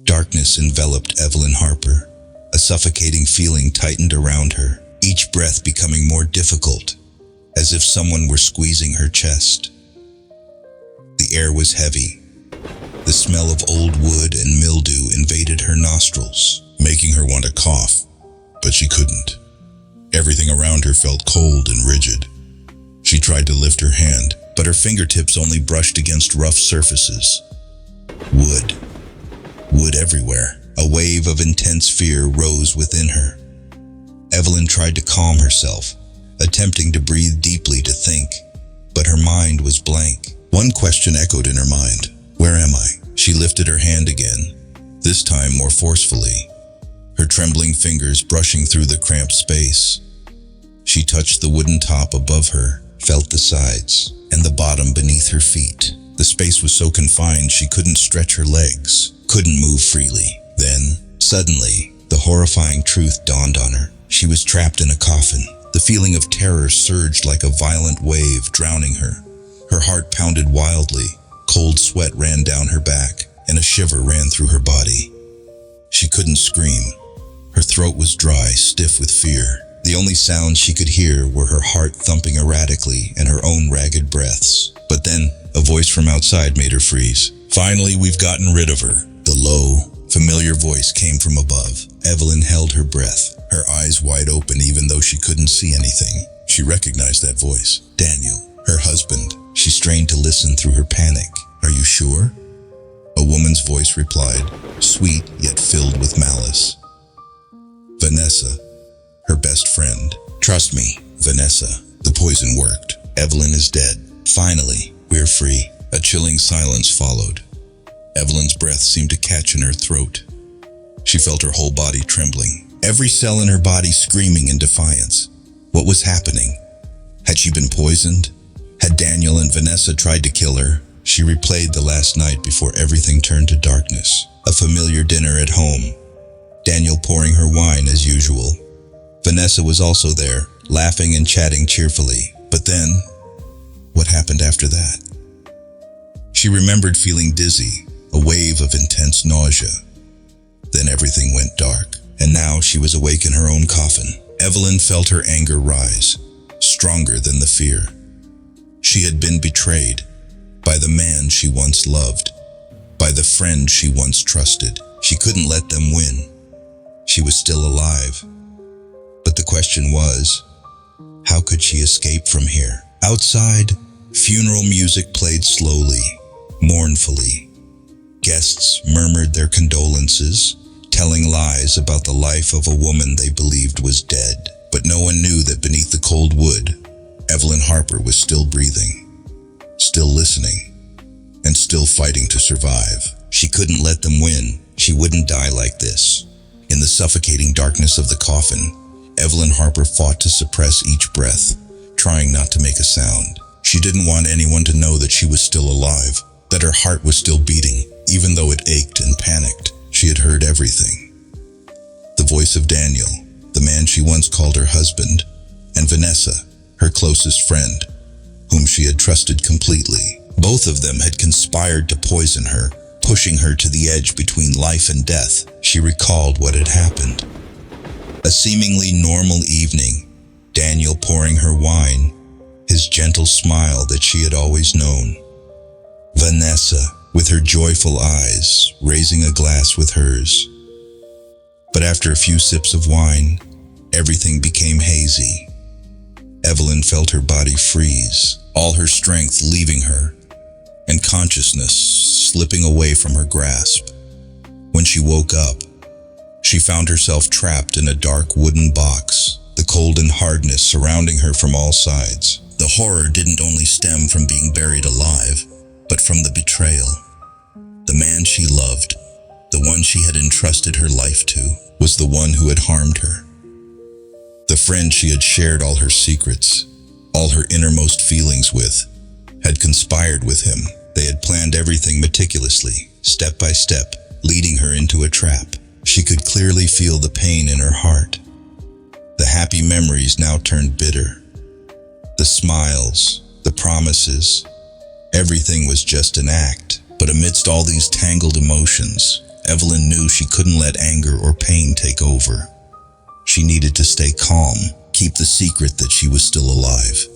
Darkness enveloped Evelyn Harper. A suffocating feeling tightened around her, each breath becoming more difficult, as if someone were squeezing her chest. The air was heavy. The smell of old wood and mildew invaded her nostrils, making her want to cough, but she couldn't. Everything around her felt cold and rigid. She tried to lift her hand, but her fingertips only brushed against rough surfaces. Wood. Wood everywhere. A wave of intense fear rose within her. Evelyn tried to calm herself, attempting to breathe deeply to think, but her mind was blank. One question echoed in her mind. Where am I? She lifted her hand again, this time more forcefully, her trembling fingers brushing through the cramped space. She touched the wooden top above her, felt the sides, and the bottom beneath her feet. The space was so confined she couldn't stretch her legs, couldn't move freely. Then, suddenly, the horrifying truth dawned on her. She was trapped in a coffin. The feeling of terror surged like a violent wave, drowning her. Her heart pounded wildly, cold sweat ran down her back, and a shiver ran through her body. She couldn't scream. Her throat was dry, stiff with fear. The only sounds she could hear were her heart thumping erratically and her own ragged breaths. But then, a voice from outside made her freeze. Finally, we've gotten rid of her. The low, familiar voice came from above. Evelyn held her breath, her eyes wide open even though she couldn't see anything. She recognized that voice. Daniel, her husband. She strained to listen through her panic. Are you sure? A woman's voice replied, sweet yet filled with malice. Vanessa, her best friend. Trust me, Vanessa, the poison worked. Evelyn is dead. Finally, we're free. A chilling silence followed. Evelyn's breath seemed to catch in her throat. She felt her whole body trembling, every cell in her body screaming in defiance. What was happening? Had she been poisoned? Had Daniel and Vanessa tried to kill her? She replayed the last night before everything turned to darkness. A familiar dinner at home. Daniel pouring her wine as usual. Vanessa was also there, laughing and chatting cheerfully. But then, what happened after that? She remembered feeling dizzy, a wave of intense nausea. Then everything went dark, and now she was awake in her own coffin. Evelyn felt her anger rise, stronger than the fear. She had been betrayed by the man she once loved, by the friend she once trusted. She couldn't let them win. She was still alive. But the question was, how could she escape from here? Outside, funeral music played slowly, mournfully. Guests murmured their condolences, telling lies about the life of a woman they believed was dead. But no one knew that beneath the cold wood, Evelyn Harper was still breathing, still listening, and still fighting to survive. She couldn't let them win. She wouldn't die like this. In the suffocating darkness of the coffin, Evelyn Harper fought to suppress each breath, trying not to make a sound. She didn't want anyone to know that she was still alive, that her heart was still beating, even though it ached and panicked. She had heard everything. The voice of Daniel, the man she once called her husband, and Vanessa, her closest friend, whom she had trusted completely. Both of them had conspired to poison her, pushing her to the edge between life and death. She recalled what had happened. A seemingly normal evening, Daniel pouring her wine, his gentle smile that she had always known. Vanessa, with her joyful eyes, raising a glass with hers. But after a few sips of wine, everything became hazy. Evelyn felt her body freeze, all her strength leaving her, and consciousness slipping away from her grasp. When she woke up, she found herself trapped in a dark wooden box, the cold and hardness surrounding her from all sides. The horror didn't only stem from being buried alive, but from the betrayal. The man she loved, the one she had entrusted her life to, was the one who had harmed her. The friend she had shared all her secrets, all her innermost feelings with, had conspired with him. They had planned everything meticulously, step by step, leading her into a trap. She could clearly feel the pain in her heart. The happy memories now turned bitter. The smiles, the promises, everything was just an act. But amidst all these tangled emotions, Evelyn knew she couldn't let anger or pain take over. She needed to stay calm, keep the secret that she was still alive.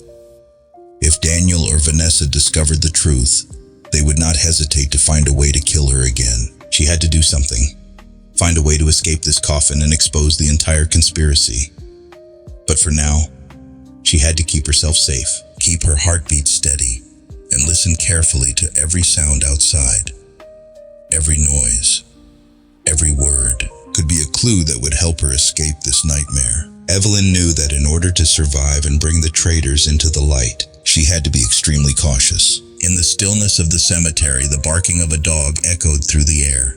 If Daniel or Vanessa discovered the truth, they would not hesitate to find a way to kill her again. She had to do something. Find a way to escape this coffin and expose the entire conspiracy. But for now, she had to keep herself safe, keep her heartbeat steady, and listen carefully to every sound outside. Every noise, every word could be a clue that would help her escape this nightmare. Evelyn knew that in order to survive and bring the traitors into the light, she had to be extremely cautious. In the stillness of the cemetery, the barking of a dog echoed through the air.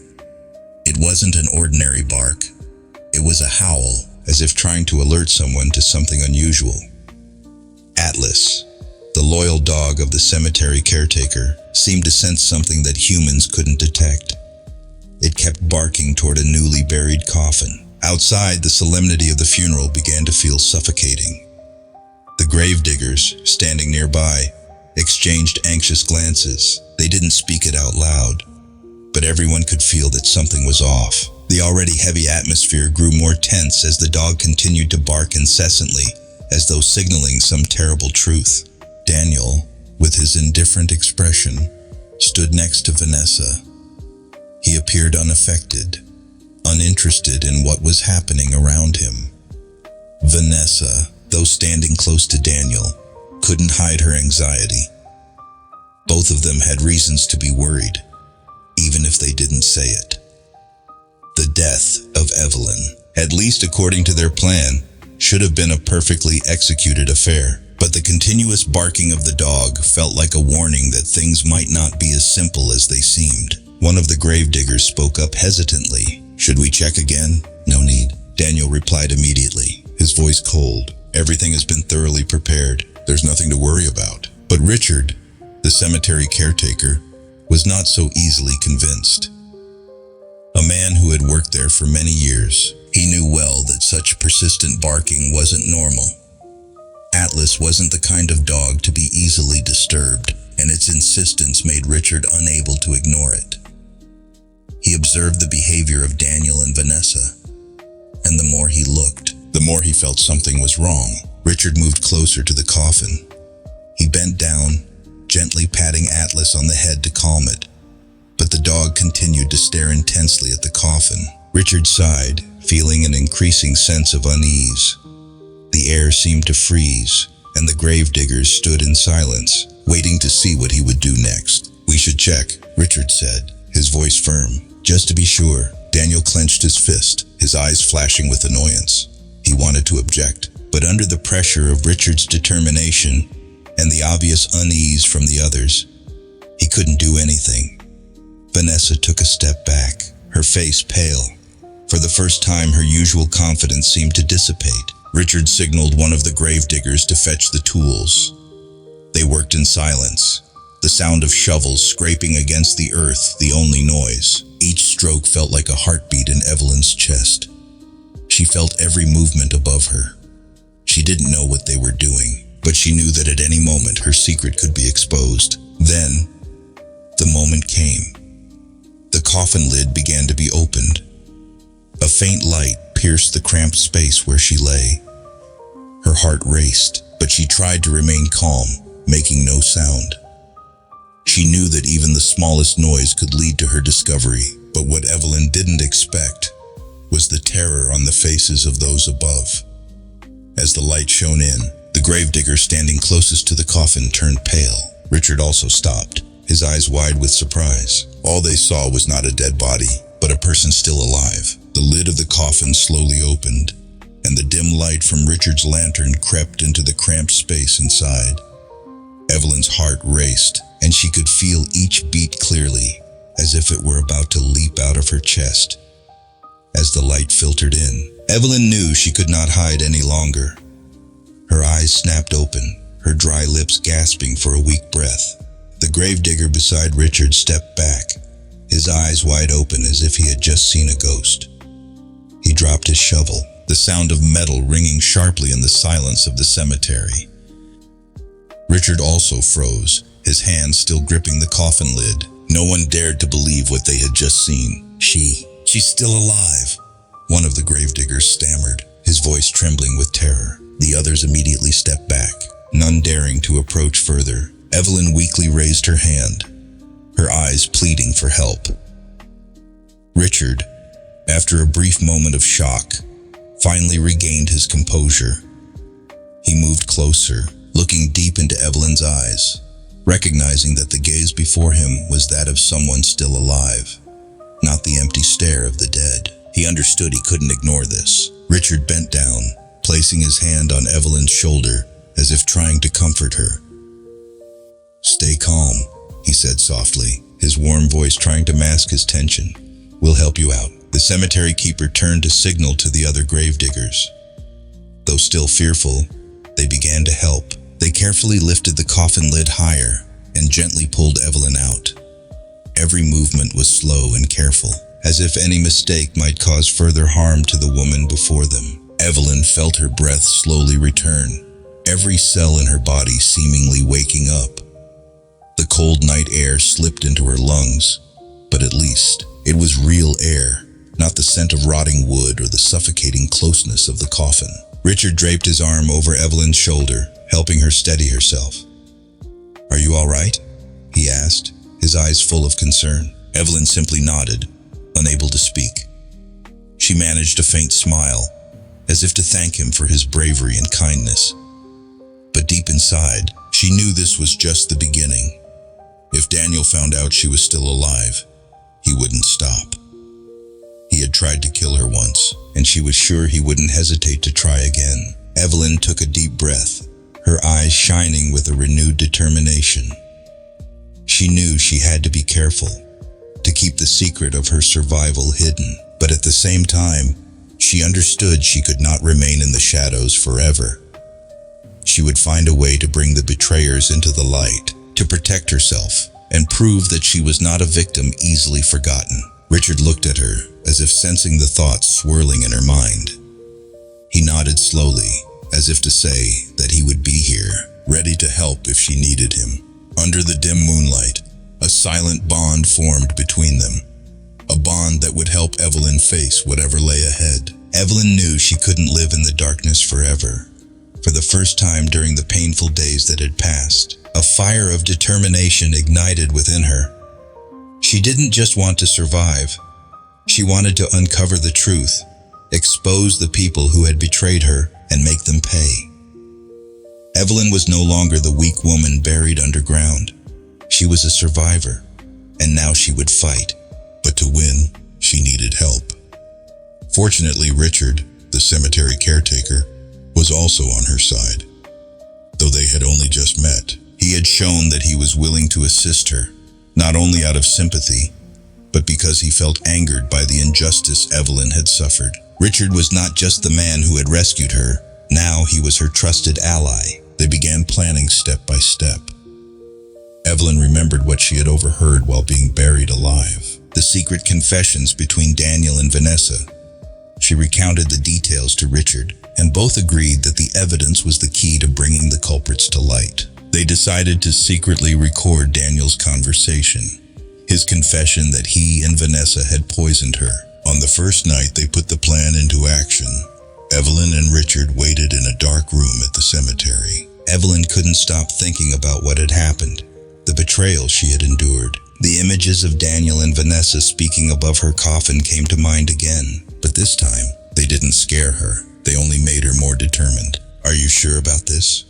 It wasn't an ordinary bark. It was a howl, as if trying to alert someone to something unusual. Atlas, the loyal dog of the cemetery caretaker, seemed to sense something that humans couldn't detect. It kept barking toward a newly buried coffin. Outside, the solemnity of the funeral began to feel suffocating. The gravediggers, standing nearby, exchanged anxious glances. They didn't speak it out loud, but everyone could feel that something was off. The already heavy atmosphere grew more tense as the dog continued to bark incessantly, as though signaling some terrible truth. Daniel, with his indifferent expression, stood next to Vanessa. He appeared unaffected, uninterested in what was happening around him. Vanessa, though standing close to Daniel, couldn't hide her anxiety. Both of them had reasons to be worried, even if they didn't say it. The death of Evelyn, at least according to their plan, should have been a perfectly executed affair. But the continuous barking of the dog felt like a warning that things might not be as simple as they seemed. One of the gravediggers spoke up hesitantly. "Should we check again?" "No need," Daniel replied immediately, his voice cold. "Everything has been thoroughly prepared. There's nothing to worry about." But Richard, the cemetery caretaker, was not so easily convinced. A man who had worked there for many years, he knew well that such persistent barking wasn't normal. Atlas wasn't the kind of dog to be easily disturbed, and its insistence made Richard unable to ignore it. He observed the behavior of Daniel and Vanessa, and the more he looked, the more he felt something was wrong. Richard moved closer to the coffin. He bent down, gently patting Atlas on the head to calm it, but the dog continued to stare intensely at the coffin. Richard sighed, feeling an increasing sense of unease. The air seemed to freeze, and the gravediggers stood in silence, waiting to see what he would do next. "We should check," Richard said, his voice firm. "Just to be sure." Daniel clenched his fist, his eyes flashing with annoyance. He wanted to object, but under the pressure of Richard's determination and the obvious unease from the others, he couldn't do anything. Vanessa took a step back, her face pale. For the first time, her usual confidence seemed to dissipate. Richard signaled one of the gravediggers to fetch the tools. They worked in silence, the sound of shovels scraping against the earth the only noise. Each stroke felt like a heartbeat in Evelyn's chest. She felt every movement above her. She didn't know what they were doing, but she knew that at any moment her secret could be exposed. Then, the moment came. The coffin lid began to be opened. A faint light pierced the cramped space where she lay. Her heart raced, but she tried to remain calm, making no sound. She knew that even the smallest noise could lead to her discovery, but what Evelyn didn't expect was the terror on the faces of those above. As the light shone in, the gravedigger standing closest to the coffin turned pale. Richard also stopped, his eyes wide with surprise. All they saw was not a dead body, but a person still alive. The lid of the coffin slowly opened, and the dim light from Richard's lantern crept into the cramped space inside. Evelyn's heart raced, and she could feel each beat clearly, as if it were about to leap out of her chest. As the light filtered in, Evelyn knew she could not hide any longer. Her eyes snapped open, her dry lips gasping for a weak breath. The gravedigger beside Richard stepped back, his eyes wide open as if he had just seen a ghost. He dropped his shovel, the sound of metal ringing sharply in the silence of the cemetery. Richard also froze, his hands still gripping the coffin lid. No one dared to believe what they had just seen. She's still alive," one of the gravediggers stammered, his voice trembling with terror. The others immediately stepped back, none daring to approach further. Evelyn weakly raised her hand, her eyes pleading for help. Richard, after a brief moment of shock, finally regained his composure. He moved closer, looking deep into Evelyn's eyes, recognizing that the gaze before him was that of someone still alive, not the empty stare of the dead. He understood he couldn't ignore this. Richard bent down, placing his hand on Evelyn's shoulder as if trying to comfort her. "Stay calm," he said softly, his warm voice trying to mask his tension. "We'll help you out." The cemetery keeper turned to signal to the other gravediggers. Though still fearful, they began to help. They carefully lifted the coffin lid higher and gently pulled Evelyn out. Every movement was slow and careful, as if any mistake might cause further harm to the woman before them. Evelyn felt her breath slowly return, every cell in her body seemingly waking up. The cold night air slipped into her lungs, but at least it was real air, not the scent of rotting wood or the suffocating closeness of the coffin. Richard draped his arm over Evelyn's shoulder, helping her steady herself. "Are you all right?" he asked, his eyes full of concern. Evelyn simply nodded, unable to speak. She managed a faint smile, as if to thank him for his bravery and kindness. But deep inside, she knew this was just the beginning. If Daniel found out she was still alive, he wouldn't stop. He had tried to kill her once, and she was sure he wouldn't hesitate to try again. Evelyn took a deep breath, her eyes shining with a renewed determination. She knew she had to be careful, to keep the secret of her survival hidden, but at the same time, she understood she could not remain in the shadows forever. She would find a way to bring the betrayers into the light, to protect herself, and prove that she was not a victim easily forgotten. Richard looked at her, as if sensing the thoughts swirling in her mind. He nodded slowly, as if to say that he would be here, ready to help if she needed him. Under the dim moonlight, a silent bond formed between them, a bond that would help Evelyn face whatever lay ahead. Evelyn knew she couldn't live in the darkness forever. For the first time during the painful days that had passed, a fire of determination ignited within her. She didn't just want to survive. She wanted to uncover the truth, expose the people who had betrayed her, and make them pay. Evelyn was no longer the weak woman buried underground. She was a survivor, and now she would fight. But to win, she needed help. Fortunately, Richard, the cemetery caretaker, was also on her side. Though they had only just met, he had shown that he was willing to assist her, not only out of sympathy, but because he felt angered by the injustice Evelyn had suffered. Richard was not just the man who had rescued her, now he was her trusted ally. They began planning step by step. Evelyn remembered what she had overheard while being buried alive, the secret confessions between Daniel and Vanessa. She recounted the details to Richard, and both agreed that the evidence was the key to bringing the culprits to light. They decided to secretly record Daniel's conversation, his confession that he and Vanessa had poisoned her. On the first night they put the plan into action, Evelyn and Richard waited in a dark room at the cemetery. Evelyn couldn't stop thinking about what had happened, the betrayal she had endured. The images of Daniel and Vanessa speaking above her coffin came to mind again, but this time they didn't scare her. They only made her more determined. "Are you sure about this?"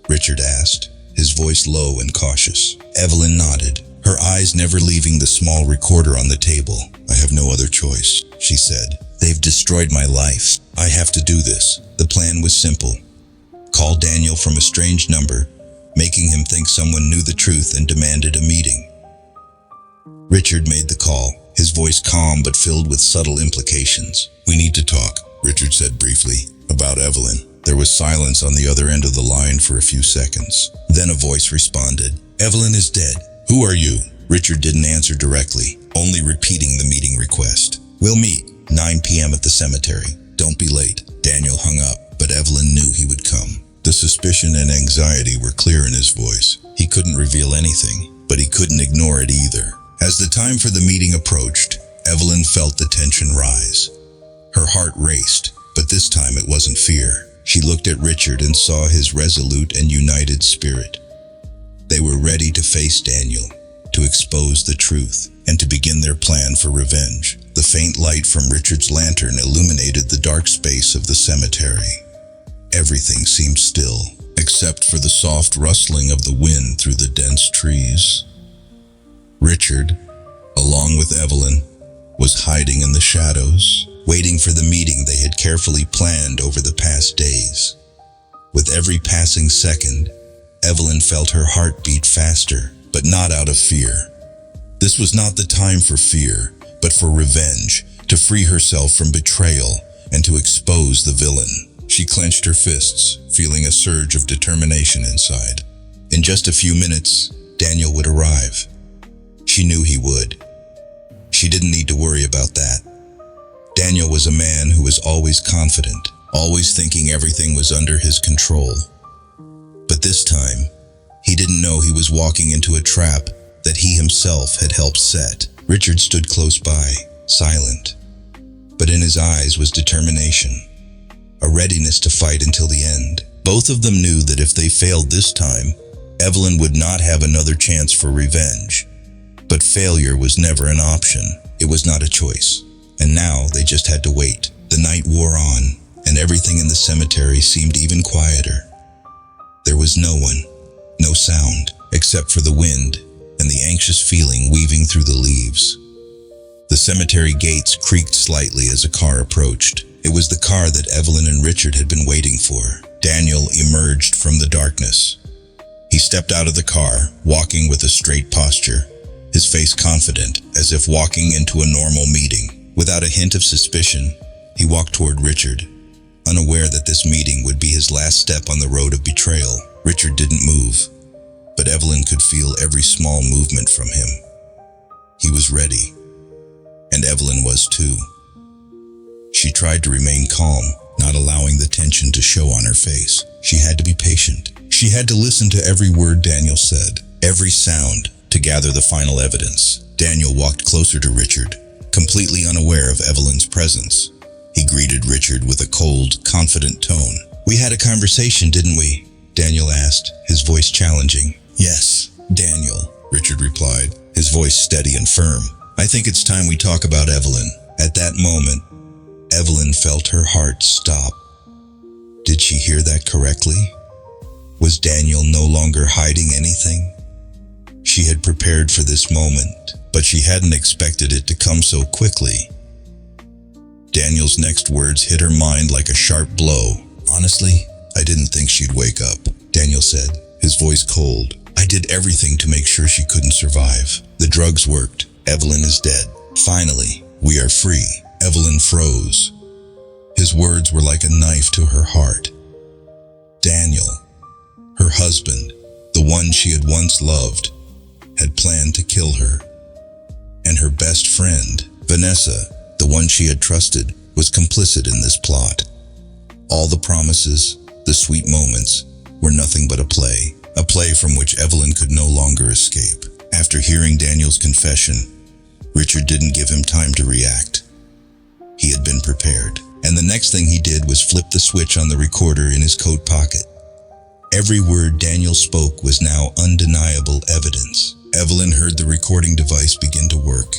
Richard asked, his voice low and cautious. Evelyn nodded, her eyes never leaving the small recorder on the table. "I have no other choice," she said. "They've destroyed my life. I have to do this." The plan was simple. Call Daniel from a strange number, making him think someone knew the truth and demanded a meeting. Richard made the call, his voice calm but filled with subtle implications. "We need to talk," Richard said briefly, "about Evelyn." There was silence on the other end of the line for a few seconds. Then a voice responded, "Evelyn is dead. Who are you?" Richard didn't answer directly, only repeating the meeting request. "We'll meet, 9 p.m. at the cemetery. Don't be late." Daniel hung up, but Evelyn knew he would come. The suspicion and anxiety were clear in his voice. He couldn't reveal anything, but he couldn't ignore it either. As the time for the meeting approached, Evelyn felt the tension rise. Her heart raced, but this time it wasn't fear. She looked at Richard and saw his resolute and united spirit. They were ready to face Daniel, to expose the truth, and to begin their plan for revenge. The faint light from Richard's lantern illuminated the dark space of the cemetery. Everything seemed still, except for the soft rustling of the wind through the dense trees. Richard, along with Evelyn, was hiding in the shadows, waiting for the meeting they had carefully planned over the past days. With every passing second, Evelyn felt her heart beat faster, but not out of fear. This was not the time for fear, but for revenge, to free herself from betrayal and to expose the villain. She clenched her fists, feeling a surge of determination inside. In just a few minutes, Daniel would arrive. She knew he would. She didn't need to worry about that. Daniel was a man who was always confident, always thinking everything was under his control. But this time, he didn't know he was walking into a trap that he himself had helped set. Richard stood close by, silent, but in his eyes was determination, a readiness to fight until the end. Both of them knew that if they failed this time, Evelyn would not have another chance for revenge. But failure was never an option. It was not a choice. And now they just had to wait. The night wore on, and everything in the cemetery seemed even quieter. There was no one, no sound, except for the wind and the anxious feeling weaving through the leaves. The cemetery gates creaked slightly as a car approached. It was the car that Evelyn and Richard had been waiting for. Daniel emerged from the darkness. He stepped out of the car, walking with a straight posture, his face confident, as if walking into a normal meeting. Without a hint of suspicion, he walked toward Richard, unaware that this meeting would be his last step on the road of betrayal. Richard didn't move, but Evelyn could feel every small movement from him. He was ready, and Evelyn was too. She tried to remain calm, not allowing the tension to show on her face. She had to be patient. She had to listen to every word Daniel said, every sound, to gather the final evidence. Daniel walked closer to Richard, completely unaware of Evelyn's presence. He greeted Richard with a cold, confident tone. "We had a conversation, didn't we?" Daniel asked, his voice challenging. "Yes, Daniel," Richard replied, his voice steady and firm. "I think it's time we talk about Evelyn." At that moment, Evelyn felt her heart stop. Did she hear that correctly? Was Daniel no longer hiding anything? She had prepared for this moment, but she hadn't expected it to come so quickly. Daniel's next words hit her mind like a sharp blow. "Honestly, I didn't think she'd wake up," Daniel said, his voice cold. "I did everything to make sure she couldn't survive. The drugs worked. Evelyn is dead. Finally, we are free." Evelyn froze. His words were like a knife to her heart. Daniel, her husband, the one she had once loved, had planned to kill her. And her best friend, Vanessa, the one she had trusted, was complicit in this plot. All the promises, the sweet moments, were nothing but a play from which Evelyn could no longer escape. After hearing Daniel's confession, Richard didn't give him time to react. He had been prepared, and the next thing he did was flip the switch on the recorder in his coat pocket. Every word Daniel spoke was now undeniable evidence. Evelyn heard the recording device begin to work,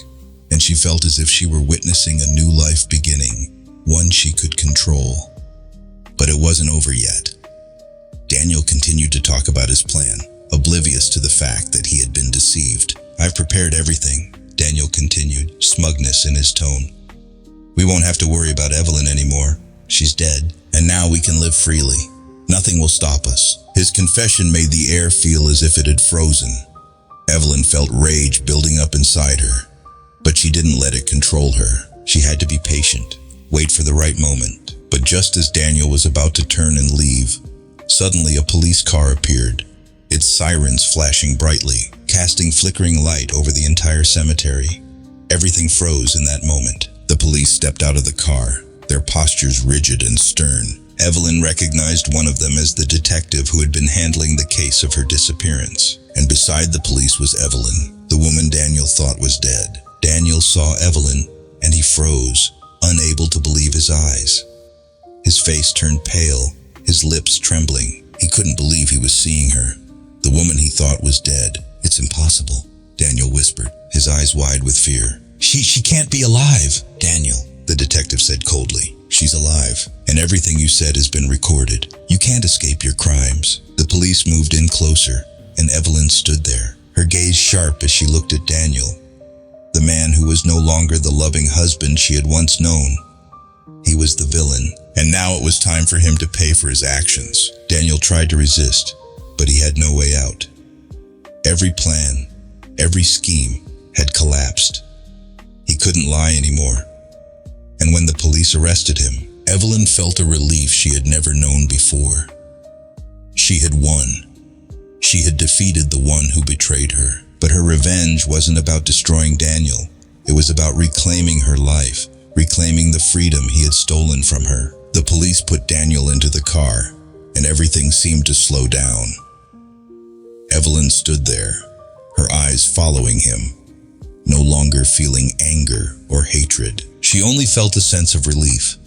and she felt as if she were witnessing a new life beginning, one she could control. But it wasn't over yet. Daniel continued to talk about his plan, oblivious to the fact that he had been deceived. "I've prepared everything," Daniel continued, smugness in his tone. "We won't have to worry about Evelyn anymore. She's dead, and now we can live freely. Nothing will stop us." His confession made the air feel as if it had frozen. Evelyn felt rage building up inside her, but she didn't let it control her. She had to be patient, wait for the right moment. But just as Daniel was about to turn and leave, suddenly a police car appeared, its sirens flashing brightly, casting flickering light over the entire cemetery. Everything froze in that moment. The police stepped out of the car, their postures rigid and stern. Evelyn recognized one of them as the detective who had been handling the case of her disappearance. And beside the police was Evelyn, the woman Daniel thought was dead. Daniel saw Evelyn, and he froze, unable to believe his eyes. His face turned pale, his lips trembling. He couldn't believe he was seeing her, the woman he thought was dead. "It's impossible," Daniel whispered, his eyes wide with fear. She can't be alive." "Daniel," the detective said coldly, "she's alive, and everything you said has been recorded. You can't escape your crimes." The police moved in closer, and Evelyn stood there, her gaze sharp as she looked at Daniel, the man who was no longer the loving husband she had once known. He was the villain, and now it was time for him to pay for his actions. Daniel tried to resist, but he had no way out. Every plan, every scheme had collapsed. He couldn't lie anymore. And when the police arrested him, Evelyn felt a relief she had never known before. She had won. She had defeated the one who betrayed her. But her revenge wasn't about destroying Daniel. It was about reclaiming her life, reclaiming the freedom he had stolen from her. The police put Daniel into the car, and everything seemed to slow down. Evelyn stood there, her eyes following him, no longer feeling anger or hatred. She only felt a sense of relief,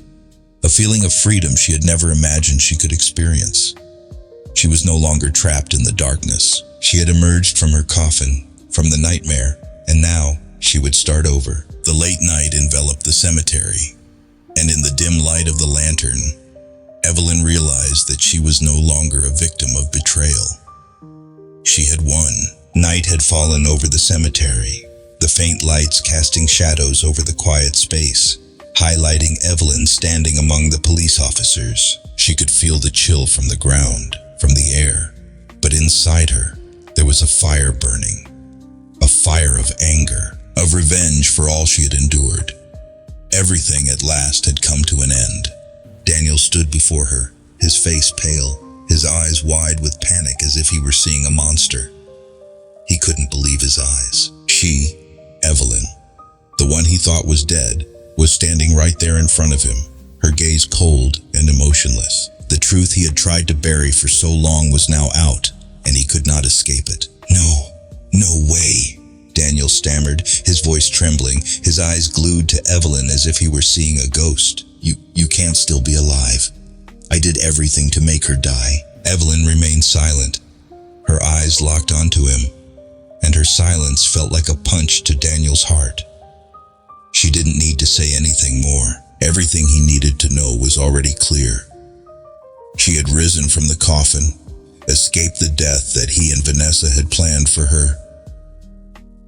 a feeling of freedom she had never imagined she could experience. She was no longer trapped in the darkness. She had emerged from her coffin, from the nightmare, and now she would start over. The late night enveloped the cemetery, and in the dim light of the lantern, Evelyn realized that she was no longer a victim of betrayal. She had won. Night had fallen over the cemetery, the faint lights casting shadows over the quiet space, highlighting Evelyn standing among the police officers. She could feel the chill from the ground, from the air, but inside her, there was a fire burning, a fire of anger, of revenge for all she had endured. Everything at last had come to an end. Daniel stood before her, his face pale, his eyes wide with panic as if he were seeing a monster. He couldn't believe his eyes. She, Evelyn, the one he thought was dead, was standing right there in front of him, her gaze cold and emotionless. The truth he had tried to bury for so long was now out, and he could not escape it. No way," Daniel stammered, his voice trembling, his eyes glued to Evelyn as if he were seeing a ghost. You can't still be alive. I did everything to make her die." Evelyn remained silent, her eyes locked onto him, and her silence felt like a punch to Daniel's heart. She didn't need to say anything more. Everything he needed to know was already clear. She had risen from the coffin, escaped the death that he and Vanessa had planned for her.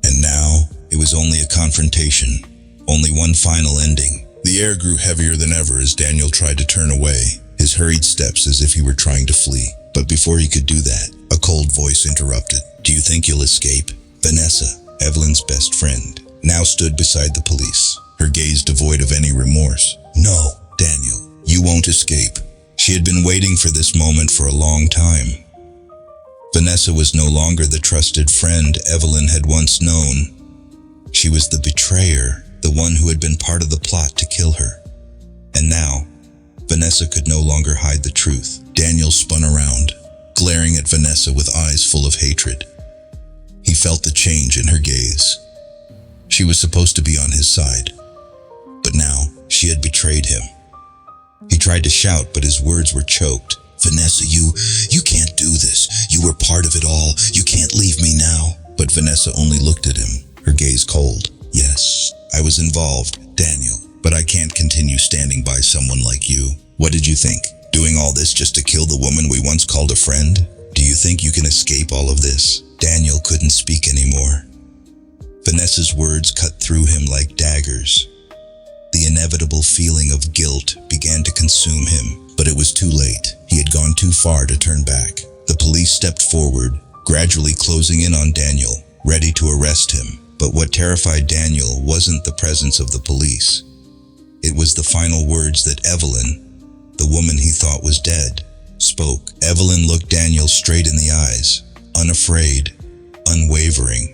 And now, it was only a confrontation, only one final ending. The air grew heavier than ever as Daniel tried to turn away, his hurried steps as if he were trying to flee. But before he could do that, a cold voice interrupted. "Do you think you'll escape?" Vanessa, Evelyn's best friend, now stood beside the police, her gaze devoid of any remorse. "No, Daniel, you won't escape." She had been waiting for this moment for a long time. Vanessa was no longer the trusted friend Evelyn had once known. She was the betrayer, the one who had been part of the plot to kill her. And now, Vanessa could no longer hide the truth. Daniel spun around, glaring at Vanessa with eyes full of hatred. He felt the change in her gaze. She was supposed to be on his side, but now she had betrayed him. He tried to shout, but his words were choked. "Vanessa, you can't do this. You were part of it all. You can't leave me now." But Vanessa only looked at him, her gaze cold. "Yes, I was involved, Daniel, but I can't continue standing by someone like you. What did you think? Doing all this just to kill the woman we once called a friend? Do you think you can escape all of this?" Daniel couldn't speak anymore. Vanessa's words cut through him like daggers. The inevitable feeling of guilt began to consume him, but it was too late. He had gone too far to turn back. The police stepped forward, gradually closing in on Daniel, ready to arrest him. But what terrified Daniel wasn't the presence of the police. It was the final words that Evelyn, the woman he thought was dead, spoke. Evelyn looked Daniel straight in the eyes, unafraid, unwavering.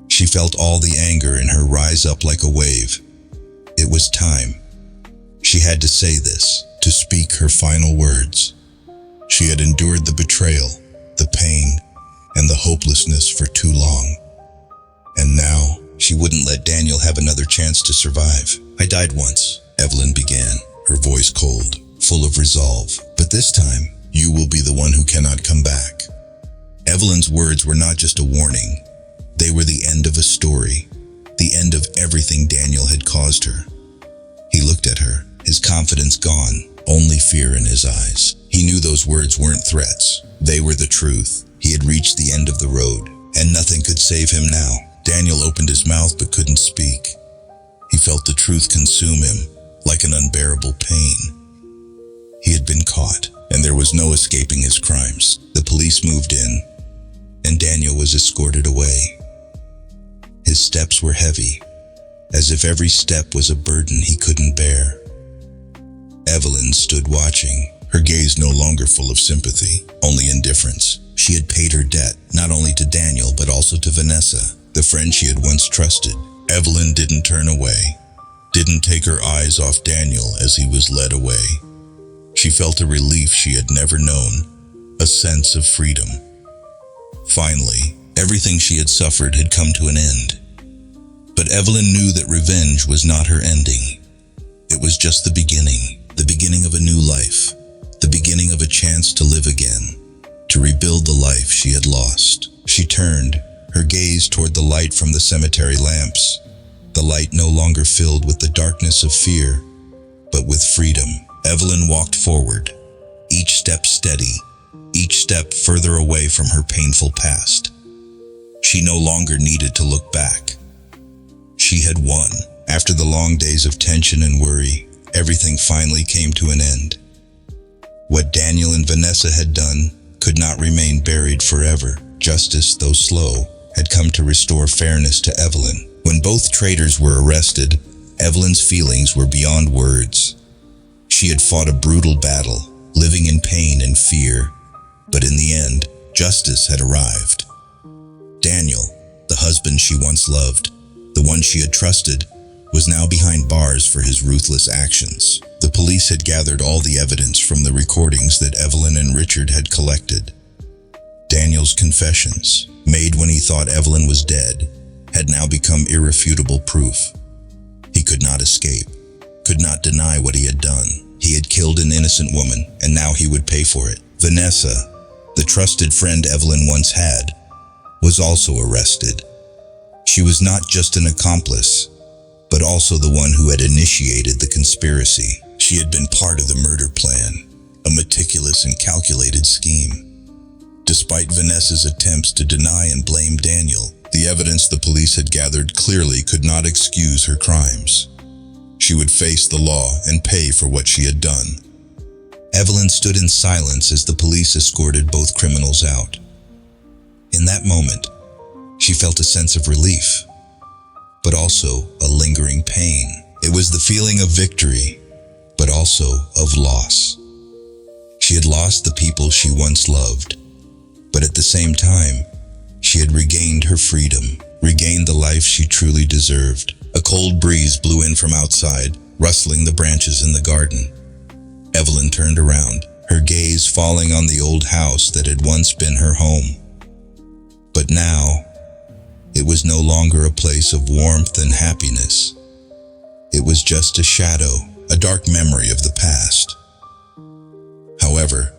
She felt all the anger in her rise up like a wave. It was time. She had to say this, to speak her final words. She had endured the betrayal, the pain, and the hopelessness for too long. And now, She wouldn't let Daniel have another chance to survive. "I died once," Evelyn began, her voice cold, full of resolve. "But this time, you will be the one who cannot come back." Evelyn's words were not just a warning. They were the end of a story, the end of everything Daniel had caused her. He looked at her, his confidence gone, only fear in his eyes. He knew those words weren't threats. They were the truth. He had reached the end of the road, and nothing could save him now. Daniel opened his mouth but couldn't speak. He felt the truth consume him, like an unbearable pain. He had been caught, and there was no escaping his crimes. The police moved in, and Daniel was escorted away. His steps were heavy, as if every step was a burden he couldn't bear. Evelyn stood watching, her gaze no longer full of sympathy, only indifference. She had paid her debt, not only to Daniel but also to Vanessa, the friend she had once trusted. Evelyn didn't turn away, didn't take her eyes off Daniel as he was led away. She felt a relief she had never known, a sense of freedom. Finally, everything she had suffered had come to an end. But Evelyn knew that revenge was not her ending. It was just the beginning of a new life, the beginning of a chance to live again, to rebuild the life she had lost. She turned, her gaze toward the light from the cemetery lamps, the light no longer filled with the darkness of fear, but with freedom. Evelyn walked forward, each step steady, each step further away from her painful past. She no longer needed to look back. She had won. After the long days of tension and worry, everything finally came to an end. What Daniel and Vanessa had done could not remain buried forever. Justice, though slow, had come to restore fairness to Evelyn. When both traitors were arrested, Evelyn's feelings were beyond words. She had fought a brutal battle, living in pain and fear, but in the end, justice had arrived. Daniel, the husband she once loved, the one she had trusted, was now behind bars for his ruthless actions. The police had gathered all the evidence from the recordings that Evelyn and Richard had collected. Daniel's confessions, made when he thought Evelyn was dead, had now become irrefutable proof. He could not escape, could not deny what he had done. He had killed an innocent woman, and now he would pay for it. Vanessa, the trusted friend Evelyn once had, was also arrested. She was not just an accomplice, but also the one who had initiated the conspiracy. She had been part of the murder plan, a meticulous and calculated scheme. Despite Vanessa's attempts to deny and blame Daniel, the evidence the police had gathered clearly could not excuse her crimes. She would face the law and pay for what she had done. Evelyn stood in silence as the police escorted both criminals out. In that moment, she felt a sense of relief, but also a lingering pain. It was the feeling of victory, but also of loss. She had lost the people she once loved, but at the same time, she had regained her freedom, regained the life she truly deserved. A cold breeze blew in from outside, rustling the branches in the garden. Evelyn turned around, her gaze falling on the old house that had once been her home. But now, it was no longer a place of warmth and happiness. It was just a shadow, a dark memory of the past. However,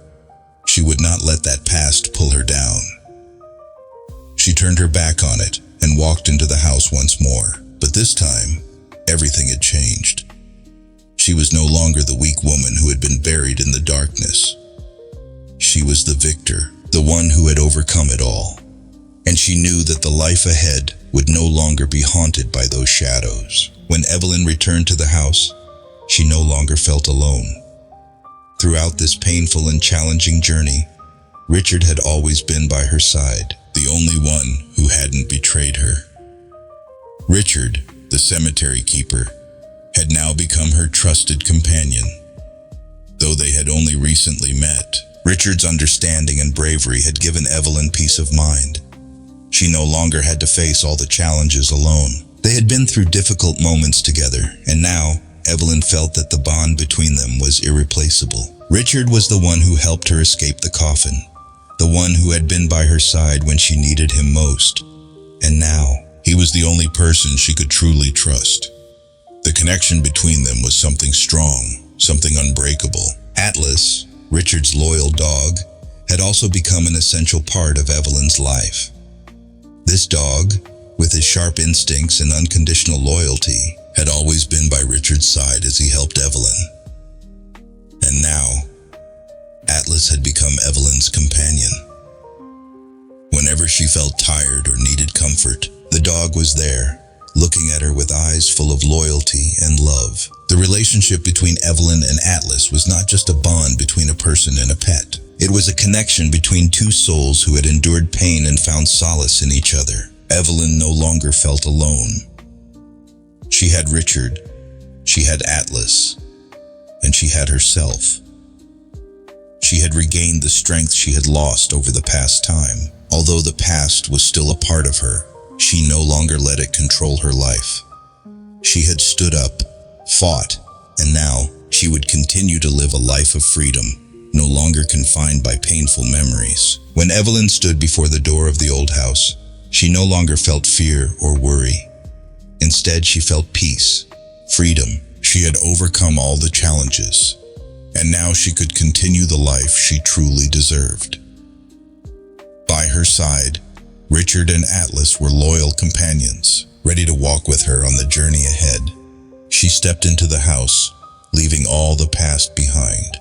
she would not let that past pull her down. She turned her back on it and walked into the house once more. But this time, everything had changed. She was no longer the weak woman who had been buried in the darkness. She was the victor, the one who had overcome it all. And she knew that the life ahead would no longer be haunted by those shadows. When Evelyn returned to the house, she no longer felt alone. Throughout this painful and challenging journey, Richard had always been by her side, the only one who hadn't betrayed her. Richard, the cemetery keeper, had now become her trusted companion. Though they had only recently met, Richard's understanding and bravery had given Evelyn peace of mind. She no longer had to face all the challenges alone. They had been through difficult moments together, and now Evelyn felt that the bond between them was irreplaceable. Richard was the one who helped her escape the coffin, the one who had been by her side when she needed him most. And now, He was the only person she could truly trust. The connection between them was something strong, something unbreakable. Atlas, Richard's loyal dog, had also become an essential part of Evelyn's life. This dog, with his sharp instincts and unconditional loyalty, had always been by Richard's side as he helped Evelyn. And now, Atlas had become Evelyn's companion. Whenever she felt tired or needed comfort, the dog was there, looking at her with eyes full of loyalty and love. The relationship between Evelyn and Atlas was not just a bond between a person and a pet. It was a connection between two souls who had endured pain and found solace in each other. Evelyn no longer felt alone. She had Richard, she had Atlas, and she had herself. She had regained the strength she had lost over the past time. Although the past was still a part of her, she no longer let it control her life. She had stood up, fought, and now she would continue to live a life of freedom, no longer confined by painful memories. When Evelyn stood before the door of the old house, she no longer felt fear or worry. Instead, she felt peace, freedom. She had overcome all the challenges, and now she could continue the life she truly deserved. By her side, Richard and Atlas were loyal companions, ready to walk with her on the journey ahead. She stepped into the house, leaving all the past behind.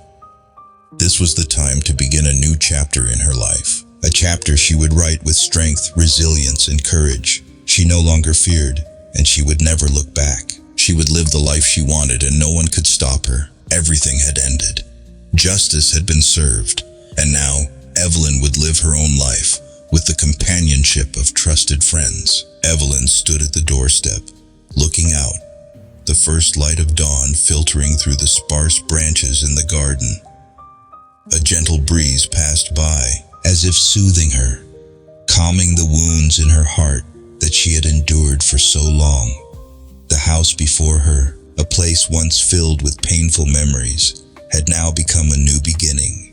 This was the time to begin a new chapter in her life, a chapter she would write with strength, resilience, and courage. She no longer feared, and she would never look back. She would live the life she wanted, and no one could stop her. Everything had ended. Justice had been served, and now Evelyn would live her own life with the companionship of trusted friends. Evelyn stood at the doorstep, looking out, the first light of dawn filtering through the sparse branches in the garden. A gentle breeze passed by, as if soothing her, calming the wounds in her heart that she had endured for so long. The house before her, a place once filled with painful memories, had now become a new beginning.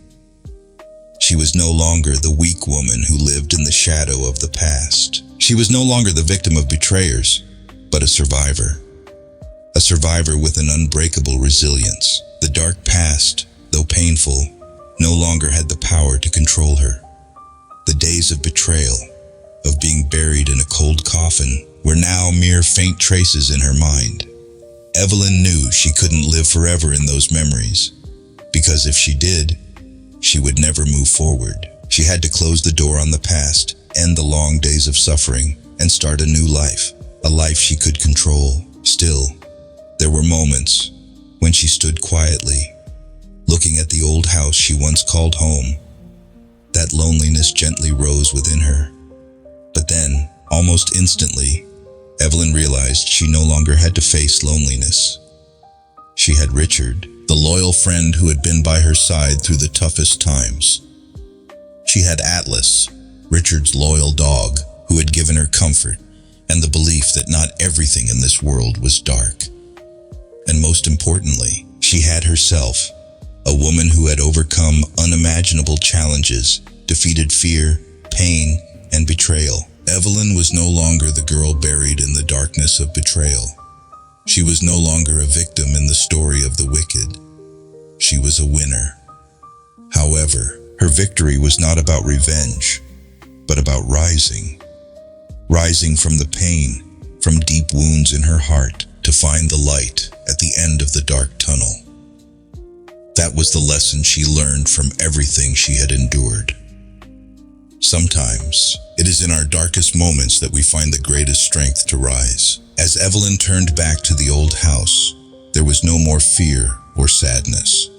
She was no longer the weak woman who lived in the shadow of the past. She was no longer the victim of betrayers, but a survivor. A survivor with an unbreakable resilience. The dark past, though painful, no longer had the power to control her. The days of betrayal, of being buried in a cold coffin, were now mere faint traces in her mind. Evelyn knew she couldn't live forever in those memories, because if she did, she would never move forward. She had to close the door on the past, end the long days of suffering, and start a new life, a life she could control. Still, there were moments when she stood quietly, looking at the old house she once called home. That loneliness gently rose within her. But then, almost instantly, Evelyn realized she no longer had to face loneliness. She had Richard, the loyal friend who had been by her side through the toughest times. She had Atlas, Richard's loyal dog, who had given her comfort and the belief that not everything in this world was dark. And most importantly, she had herself, a woman who had overcome unimaginable challenges, defeated fear, pain, and betrayal. Evelyn was no longer the girl buried in the darkness of betrayal. She was no longer a victim in the story of the wicked. She was a winner. However, her victory was not about revenge, but about rising. Rising from the pain, from deep wounds in her heart, to find the light at the end of the dark tunnel. That was the lesson she learned from everything she had endured. Sometimes, it is in our darkest moments that we find the greatest strength to rise. As Evelyn turned back to the old house, there was no more fear or sadness.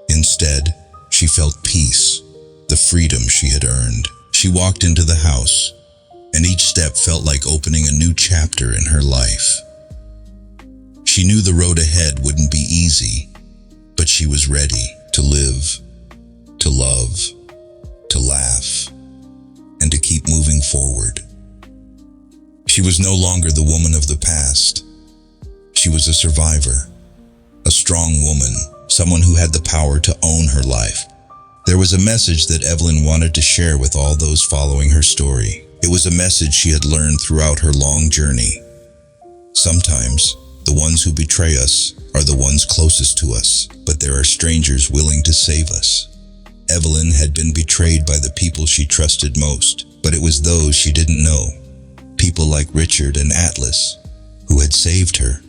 Instead, she felt peace, the freedom she had earned. She walked into the house, and each step felt like opening a new chapter in her life. She knew the road ahead wouldn't be easy, but she was ready to live, to love, to laugh, and to keep moving forward. She was no longer the woman of the past. She was a survivor, a strong woman, someone who had the power to own her life. There was a message that Evelyn wanted to share with all those following her story. It was a message she had learned throughout her long journey. Sometimes, the ones who betray us are the ones closest to us, but there are strangers willing to save us. Evelyn had been betrayed by the people she trusted most, but it was those she didn't know. People like Richard and Atlas, who had saved her.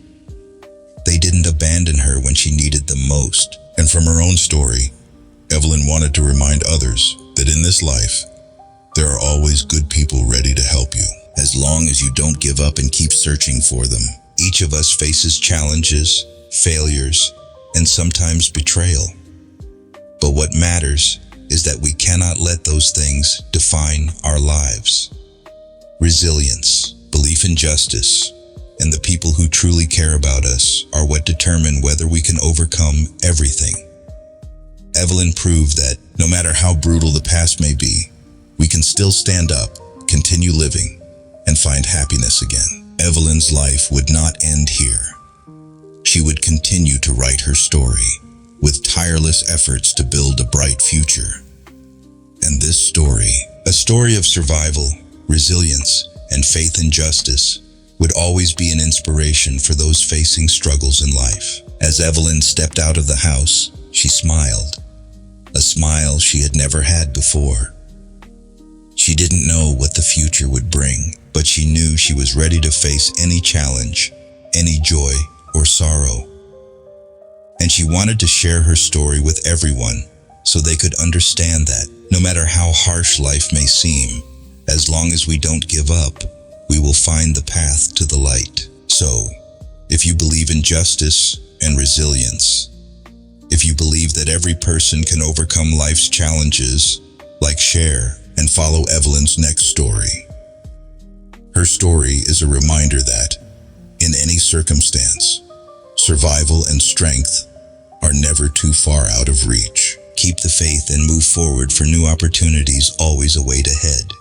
They didn't abandon her when she needed them most. And from her own story, Evelyn wanted to remind others that in this life, there are always good people ready to help you. As long as you don't give up and keep searching for them. Each of us faces challenges, failures, and sometimes betrayal. But what matters is that we cannot let those things define our lives. Resilience, belief in justice, and the people who truly care about us are what determine whether we can overcome everything. Evelyn proved that no matter how brutal the past may be, we can still stand up, continue living, and find happiness again. Evelyn's life would not end here. She would continue to write her story, with tireless efforts to build a bright future. And this story, a story of survival, resilience, and faith in justice, would always be an inspiration for those facing struggles in life. As Evelyn stepped out of the house, she smiled, a smile she had never had before. She didn't know what the future would bring, but she knew she was ready to face any challenge, any joy or sorrow. And she wanted to share her story with everyone so they could understand that no matter how harsh life may seem, as long as we don't give up, we will find the path to the light. So, if you believe in justice and resilience, if you believe that every person can overcome life's challenges, share and follow Evelyn's next story. Her story is a reminder that, in any circumstance, survival and strength are never too far out of reach. Keep the faith and move forward, for new opportunities always await ahead.